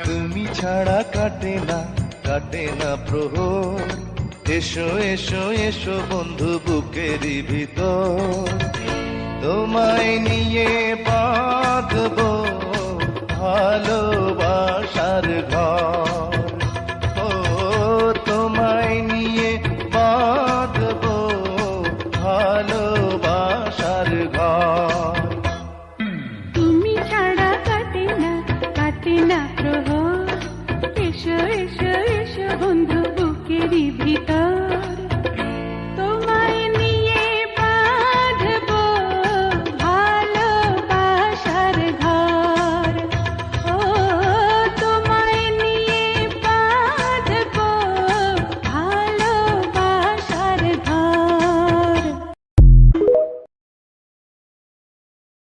তুমি ছাড়া কাটে না প্রহর, এসো এসো এসো বন্ধু বুকেরই ভিতর, তোমায় নিয়ে